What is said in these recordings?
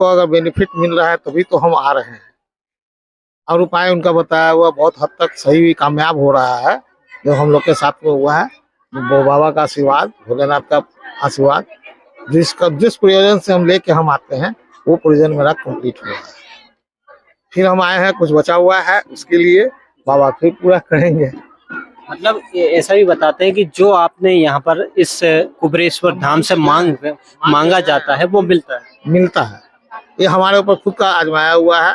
को अगर बेनिफिट मिल रहा है तभी तो हम आ रहे हैं, और उपाय उनका बताया हुआ बहुत हद तक सही कामयाब हो रहा है जो हम लोग के साथ में हुआ है। वो बाबा का आशीर्वाद, भोलेनाथ का आशीर्वाद, जिस प्रयोजन से हम लेके हम आते हैं वो प्रयोजन मेरा कंप्लीट हुआ है। फिर हम आए हैं, कुछ बचा हुआ है उसके लिए बाबा फिर पूरा करेंगे। मतलब ऐसा भी बताते हैं कि जो आपने यहाँ पर इस कुबेरेश्वर धाम से मांगा जाता है वो मिलता है। ये हमारे ऊपर खुद का आजमाया हुआ है,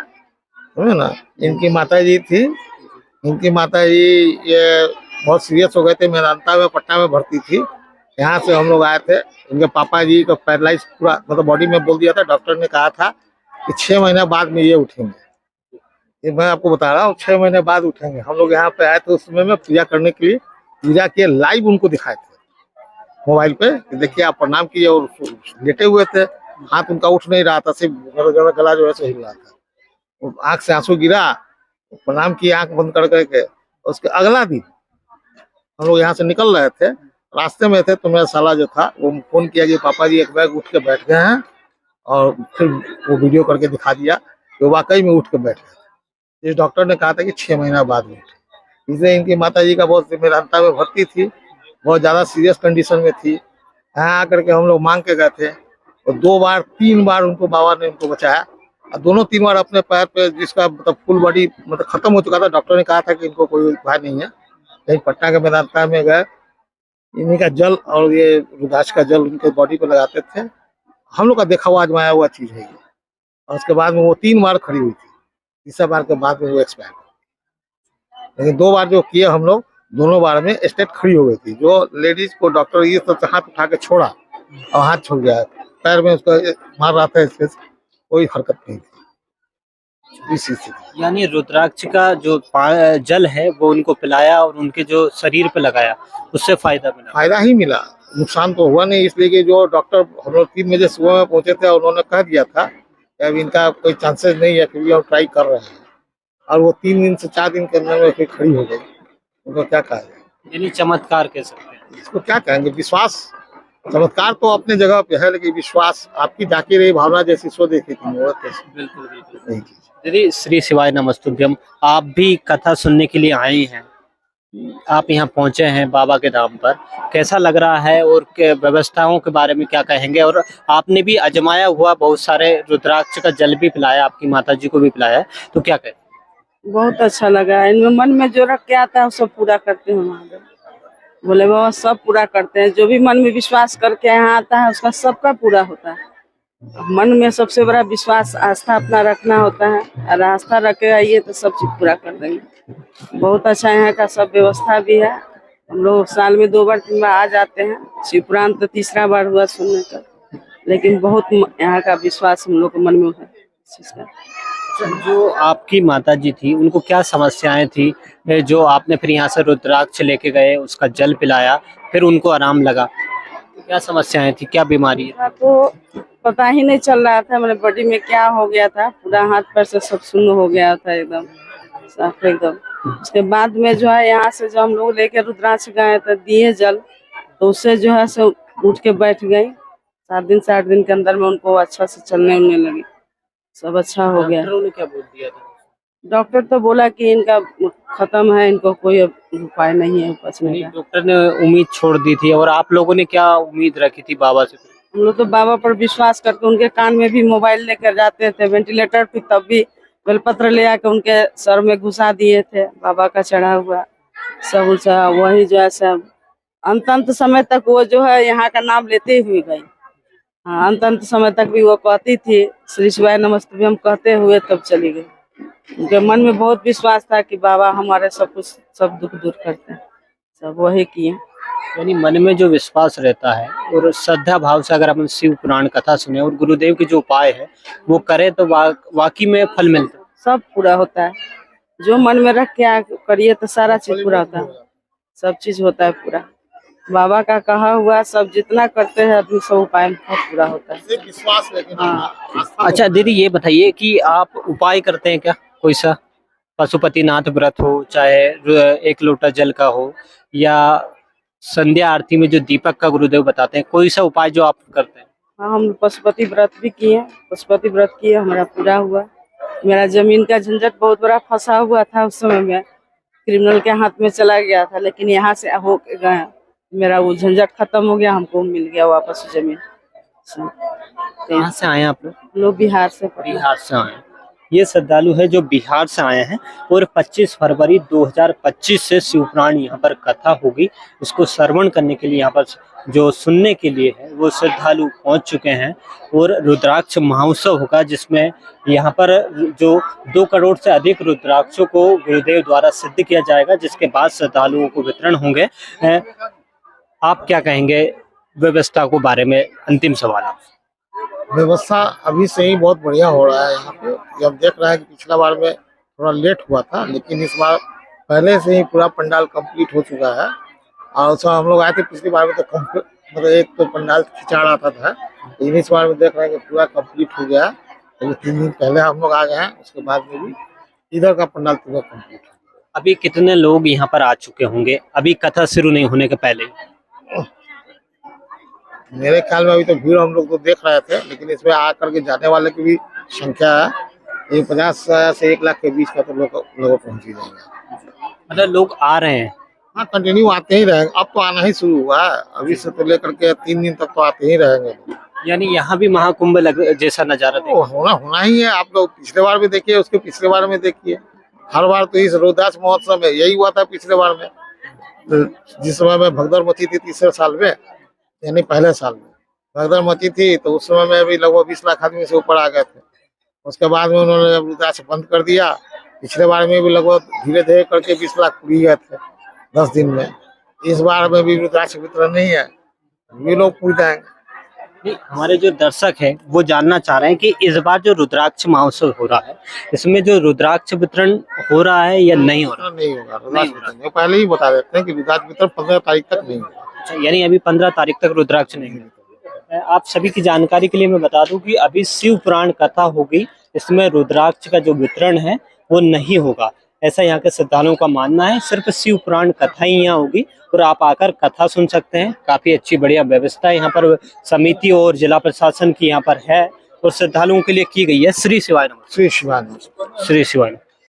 समझे ना। इनकी माता जी थी, इनकी माता जी ये बहुत सीरियस हो गए थे, मेदांता में पटना में भर्ती थी। यहाँ से हम लोग आए थे, इनके पापा जी को पैरालाइज पूरा मतलब बॉडी में बोल दिया था। डॉक्टर ने कहा था कि 6 महीने बाद में ये उठेंगे। ये मैं आपको बता रहा हूँ, 6 महीने बाद उठेंगे। हम लोग यहाँ पे आए थे उस समय में पूजा करने के लिए, पूजा किए, लाइव उनको दिखाए थे मोबाइल पे कि देखिए आप प्रणाम किए, और लेटे हुए थे, हाथ उनका उठ नहीं रहा था, सिर्फ गला जो है सो हिल रहा था। आंख से आंसू गिरा, प्रणाम किए आंख बंद कर करके। उसके अगला दिन हम लोग यहाँ से निकल रहे थे, रास्ते में थे तो मेरा साला जो था वो फोन किया कि पापा जी एक बैग उठ के बैठ गए हैं, और फिर वो वीडियो करके दिखा दिया कि वाकई में उठ के बैठ गए। इस डॉक्टर ने कहा था कि 6 महीना बाद में। इसलिए इनकी माता जी का बहुत मेदांता में भर्ती थी, बहुत ज़्यादा सीरियस कंडीशन में थी। यहाँ आकर के हम लोग मांग के गए थे, और 2 बार 3 बार उनको बाबा ने उनको बचाया, और दोनों 3 बार अपने पैर पे, जिसका मतलब फुल बॉडी मतलब खत्म हो चुका था। डॉक्टर ने कहा था कि इनको कोई उपाय नहीं है। कहीं पटना के मेदांता में गए, इन्हीं का जल और ये रुद्राक्ष का जल उनके बॉडी पे लगाते थे। हम लोग का देखा हुआ आजमाया हुआ चीज है ये। और उसके बाद में वो 3 बार खड़ी हुई थी, तीसरा बार के बाद में वो एक्सपायर। लेकिन 2 बार जो किए हम लोग, दोनों बार में स्टेट खड़ी हो गई थी। जो लेडीज को डॉक्टर ये सब हाथ उठा के छोड़ा और हाथ छोड़ गया, पैर में उसका मार रहा था, इसके कोई हरकत नहीं थी। यानी रुद्राक्ष का जो जल है वो उनको पिलाया और उनके जो शरीर पे लगाया, उससे फायदा ही मिला, नुकसान तो हुआ नहीं। इसलिए कि जो डॉक्टर हम लोग 3 बजे सुबह में पहुंचे थे, उन्होंने कह दिया था कि अब इनका कोई चांसेस नहीं है, फिर भी हम ट्राई कर रहे हैं। और वो 3 दिन से 4 दिन के अंदर में फिर खड़ी हो गई। उनको क्या कहा जाए, यानी चमत्कार कह सकते हैं इसको, क्या कहेंगे, विश्वास। चमत्कार तो अपने जगह पे है, लेकिन विश्वास, आपकी जाकी रही भावना जैसी सो देखी थी। बिल्कुल बिल्कुल। दीदी श्री शिवाय नमस्तुभ्यम, आप भी कथा सुनने के लिए आए हैं, आप यहाँ पहुंचे हैं बाबा के धाम पर, कैसा लग रहा है और व्यवस्थाओं के बारे में क्या कहेंगे? और आपने भी आजमाया हुआ, बहुत सारे रुद्राक्ष का जल भी पिलाया, आपकी माता जी को भी पिलाया, तो क्या कहें? बहुत अच्छा लगा। इनमें मन में जो रख के आता है वो सब पूरा करते हैं महादेव। बोले बाबा सब पूरा करते हैं, जो भी मन में विश्वास करके यहाँ आता है उसका सबका पूरा होता है। मन में सबसे बड़ा विश्वास, आस्था अपना रखना होता है, और आस्था रख के आइए तो सब चीज पूरा कर देंगे। बहुत अच्छा यहाँ का सब व्यवस्था भी है। हम लोग साल में 2 बार 3 बार आ जाते हैं। शिव पुराण तो 3रा बार हुआ सुनने का, लेकिन बहुत यहाँ का विश्वास हम लोग के मन में है। जो आपकी माताजी थी उनको क्या समस्याएं थी जो आपने फिर यहाँ से रुद्राक्ष लेके गए, उसका जल पिलाया, फिर उनको आराम लगा? क्या समस्याएं थी, क्या बीमारी है? तो पता ही नहीं चल रहा था, मेरे बॉडी में क्या हो गया था, पूरा हाथ पैर से सब शून्य हो गया था, एकदम साफ एकदम। उसके बाद में जो है यहाँ से जो हम लोग लेके रुद्राक्ष गए तो दिए जल, तो उससे जो है सो उठ के बैठ गई। 7 दिन से 8 दिन के अंदर में उनको अच्छा से चलने उलने लगी, सब अच्छा हो गया। डॉक्टरों ने क्या बोल दिया था? डॉक्टर तो बोला कि इनका खत्म है, इनको कोई उपाय नहीं है बचने का। डॉक्टर ने उम्मीद छोड़ दी थी, और आप लोगों ने क्या उम्मीद रखी थी बाबा से? हम लोग तो बाबा पर विश्वास करके उनके कान में भी मोबाइल लेकर जाते थे, वेंटिलेटर पे तब भी बेलपत्र ले आकर उनके सर में घुसा दिए थे, बाबा का चढ़ा हुआ सब उनसा। वही जो है सब अंत समय तक वो जो है यहाँ का नाम लेते हुए गई। हाँ, अंत समय तक भी वो कहती थी श्री शिवाय नमस्तुभ्यम कहते हुए तब चली गई। उनके मन में बहुत विश्वास था कि बाबा हमारे सब कुछ, सब दुख दूर करते हैं, सब वही किए। यानी मन में जो विश्वास रहता है और श्रद्धा भाव से अगर अपन शिव पुराण कथा सुने और गुरुदेव के जो उपाय है वो करे तो वाकई में फल मिलता है, सब पूरा होता है। जो मन में रख के करिए तो सारा चीज पूरा होता है, सब चीज होता है पूरा। बाबा का कहा हुआ सब जितना करते हैं आदमी सब उपाय पूरा होता है, विश्वास। हाँ। अच्छा दीदी ये बताइए कि आप उपाय करते हैं क्या कोई सा? पशुपतिनाथ व्रत हो, चाहे 1 लोटा जल का हो, या संध्या आरती में जो दीपक का गुरुदेव बताते हैं, कोई सा उपाय जो आप करते हैं? हाँ, हम पशुपति व्रत भी किए। पशुपति व्रत किए, हमारा पूरा हुआ। मेरा जमीन का झंझट बहुत बड़ा फंसा हुआ था उस समय में, क्रिमिनल के हाथ में चला गया था, लेकिन यहाँ से हो गया, मेरा वो झंझट खत्म हो गया, हमको मिल गया वापस जमीन। कहाँ से आए हैं आप लोग बिहार से बिहार से आए हैं। ये श्रद्धालु है जो बिहार से आए हैं और 25 फरवरी 2025 से शिवपुराण यहाँ पर कथा होगी, इसको श्रवण करने के लिए यहाँ पर जो सुनने के लिए है वो श्रद्धालु पहुंच चुके हैं। और रुद्राक्ष महोत्सव होगा जिसमें यहाँ पर जो 2 करोड़ से अधिक रुद्राक्षों को गुरुदेव द्वारा सिद्ध किया जाएगा, जिसके बाद श्रद्धालुओं को वितरण होंगे। आप क्या कहेंगे व्यवस्था को बारे में? अंतिम सवाल आप। व्यवस्था अभी से ही बहुत बढ़िया हो रहा है यहाँ पे। जब देख रहे हैं कि पिछला बार में थोड़ा लेट हुआ था, लेकिन इस बार पहले से ही पूरा पंडाल कंप्लीट हो चुका है। और उसमें हम लोग आए थे पिछली बार में तो मतलब एक तो पंडाल खिंचा रहा था, लेकिन इस बार में देख रहे हैं कि पूरा कंप्लीट हो गया। तो 3 दिन पहले हम लोग आ गए हैं, उसके बाद में भी इधर का पंडाल पूरा कंप्लीट हो गया। अभी कितने लोग यहाँ पर आ चुके होंगे अभी कथा शुरू नहीं होने के पहले? मेरे ख्याल में अभी तो भीड़ हम लोग तो देख रहे थे, लेकिन इसमें आकर के जाने वाले की भी संख्या है, ये 50 से 1 लाख के बीच का तो लोग पहुंच ही जाएंगे। मतलब लोग आ रहे हैं? हाँ, कंटिन्यू आते ही रहेंगे। अब तो आना ही शुरू हुआ है, अभी से तो लेकर के 3 दिन तक तो आते ही रहेंगे। यानी यहाँ भी महाकुंभ जैसा नजारा तो होना ही है। आप लोग पिछले बार भी देखिए, उसके पिछले बार में देखिए, हर बार तो इस रुद्राक्ष महोत्सव में यही हुआ था। पिछले बार में जिस समय में भगदड़ मची थी, तीसरे साल में, यानी पहले साल में भगदड़ मची थी, तो उस समय में भी लगभग 20 लाख आदमी से ऊपर आ गए थे। उसके बाद में उन्होंने रुद्राक्ष बंद कर दिया। पिछले बार में भी लगभग धीरे धीरे करके 20 लाख पूरी गए थे 10 दिन में। इस बार में भी रुद्राक्ष वितरण नहीं है, ये लोग पूछ जाएंगे। हमारे जो दर्शक हैं वो जानना चाह रहे हैं कि इस बार जो रुद्राक्ष महोत्सव हो रहा है, इसमें जो रुद्राक्ष वितरण हो रहा है या नहीं हो रहा? नहीं होगा रुद्राक्ष वितरण। पहले ही बता देते हैं कि रुद्राक्ष वितरण 15 तारीख तक नहीं होगा। यानी अभी 15 तारीख तक रुद्राक्ष नहीं है। आप सभी की जानकारी के लिए मैं बता दूं कि अभी शिव पुराण कथा होगी, इसमें रुद्राक्ष का जो वितरण है वो नहीं होगा, ऐसा यहाँ के श्रद्धालुओं का मानना है। सिर्फ शिव पुराण कथा ही यहाँ होगी और आप आकर कथा सुन सकते हैं। काफी अच्छी बढ़िया व्यवस्था यहाँ पर समिति और जिला प्रशासन की यहाँ पर है और श्रद्धालुओं के लिए की गई है। श्री शिवाय नमः। श्री शिवाय नमः। श्री शिवाय।